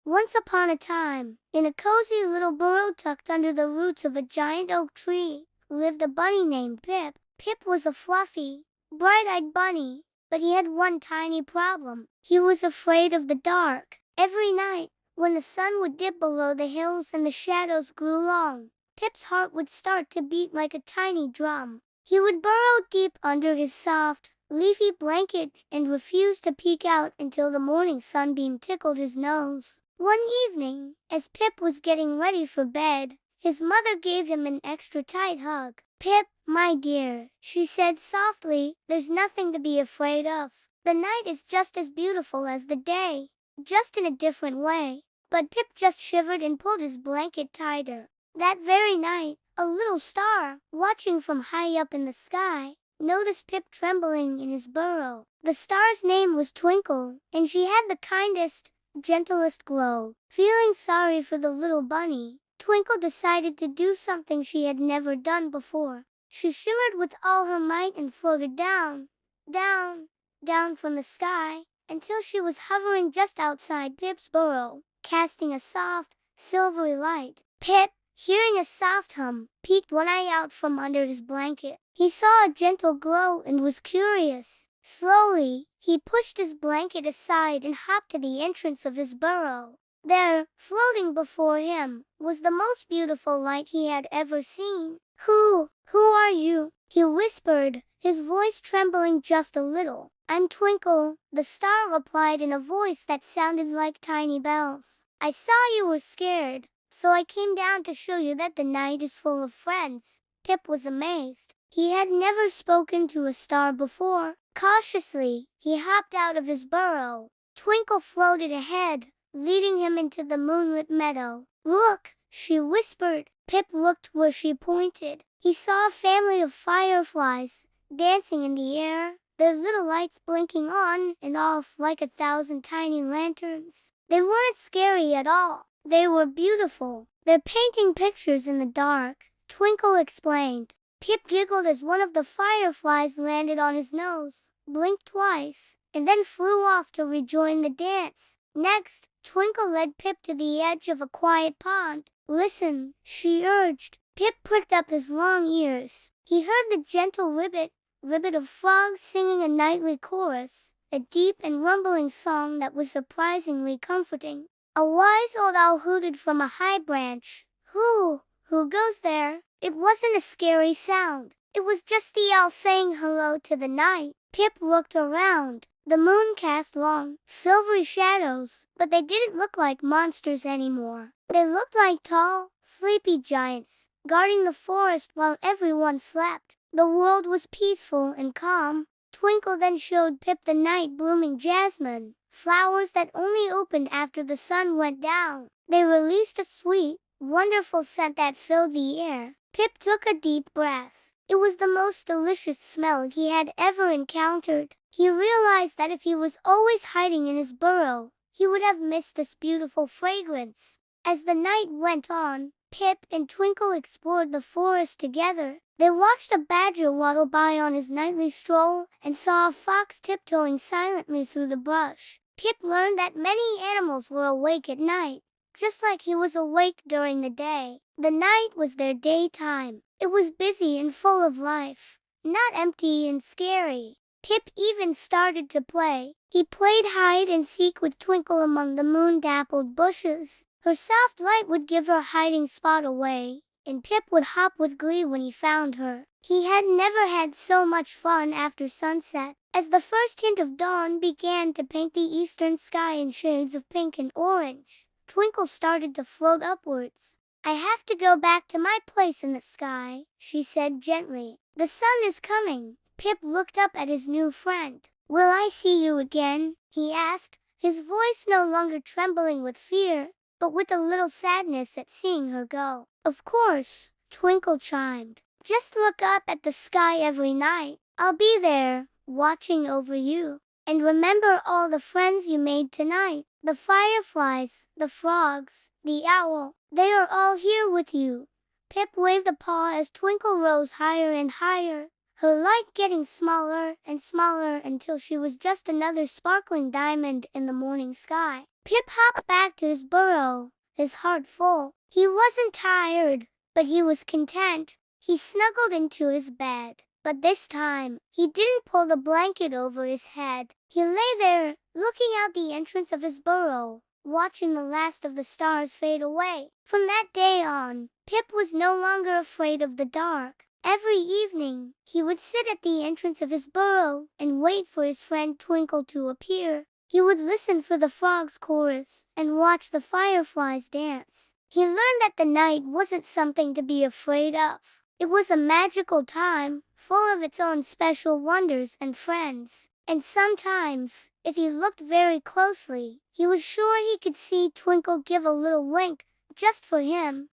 Once upon a time, in a cozy little burrow tucked under the roots of a giant oak tree, lived a bunny named Pip. Pip was a fluffy, bright-eyed bunny, but he had one tiny problem. He was afraid of the dark. Every night, when the sun would dip below the hills and the shadows grew long, Pip's heart would start to beat like a tiny drum. He would burrow deep under his soft, leafy blanket and refuse to peek out until the morning sunbeam tickled his nose. One evening, as Pip was getting ready for bed, his mother gave him an extra tight hug. "Pip, my dear," she said softly, "there's nothing to be afraid of. The night is just as beautiful as the day, just in a different way." But Pip just shivered and pulled his blanket tighter. That very night, a little star, watching from high up in the sky, noticed Pip trembling in his burrow. The star's name was Twinkle, and she had the kindest, gentlest glow. Feeling sorry for the little bunny, Twinkle decided to do something she had never done before. She shimmered with all her might and floated down, down, down from the sky, until she was hovering just outside Pip's burrow, casting a soft, silvery light. Pip, hearing a soft hum, peeked one eye out from under his blanket. He saw a gentle glow and was curious. Slowly, he pushed his blanket aside and hopped to the entrance of his burrow. There, floating before him, was the most beautiful light he had ever seen. Who are you?" he whispered, his voice trembling just a little. "I'm Twinkle," the star replied in a voice that sounded like tiny bells. "I saw you were scared, so I came down to show you that the night is full of friends." Pip was amazed. He had never spoken to a star before. Cautiously, he hopped out of his burrow. Twinkle floated ahead, leading him into the moonlit meadow. "Look," she whispered. Pip looked where she pointed. He saw a family of fireflies dancing in the air, their little lights blinking on and off like 1,000 tiny lanterns. They weren't scary at all. They were beautiful. "They're painting pictures in the dark," Twinkle explained. Pip giggled as one of the fireflies landed on his nose, blinked twice, and then flew off to rejoin the dance. Next, Twinkle led Pip to the edge of a quiet pond. "Listen," she urged. Pip pricked up his long ears. He heard the gentle ribbit of frogs singing a nightly chorus, a deep and rumbling song that was surprisingly comforting. A wise old owl hooted from a high branch. Who goes there?" It wasn't a scary sound. It was just the owl saying hello to the night. Pip looked around. The moon cast long, silvery shadows, but they didn't look like monsters anymore. They looked like tall, sleepy giants, guarding the forest while everyone slept. The world was peaceful and calm. Twinkle then showed Pip the night-blooming jasmine, flowers that only opened after the sun went down. They released a sweet, wonderful scent that filled the air. Pip took a deep breath. It was the most delicious smell he had ever encountered. He realized that if he was always hiding in his burrow, he would have missed this beautiful fragrance. As the night went on, Pip and Twinkle explored the forest together. They watched a badger waddle by on his nightly stroll and saw a fox tiptoeing silently through the brush. Pip learned that many animals were awake at night, just like he was awake during the day. The night was their daytime. It was busy and full of life, not empty and scary. Pip even started to play. He played hide and seek with Twinkle among the moon-dappled bushes. Her soft light would give her hiding spot away, and Pip would hop with glee when he found her. He had never had so much fun after sunset. As the first hint of dawn began to paint the eastern sky in shades of pink and orange, Twinkle started to float upwards. "I have to go back to my place in the sky," she said gently. "The sun is coming." Pip looked up at his new friend. "Will I see you again?" he asked, his voice no longer trembling with fear, but with a little sadness at seeing her go. "Of course," Twinkle chimed. "Just look up at the sky every night. I'll be there, watching over you. And remember all the friends you made tonight. The fireflies, the frogs, the owl. They are all here with you." Pip waved a paw as Twinkle rose higher and higher, her light getting smaller and smaller until she was just another sparkling diamond in the morning sky. Pip hopped back to his burrow, his heart full. He wasn't tired, but he was content. He snuggled into his bed, but this time, he didn't pull the blanket over his head. He lay there, looking out the entrance of his burrow, watching the last of the stars fade away. From that day on, Pip was no longer afraid of the dark. Every evening, he would sit at the entrance of his burrow and wait for his friend Twinkle to appear. He would listen for the frogs' chorus and watch the fireflies dance. He learned that the night wasn't something to be afraid of. It was a magical time, full of its own special wonders and friends. And sometimes, if he looked very closely, he was sure he could see Twinkle give a little wink, just for him.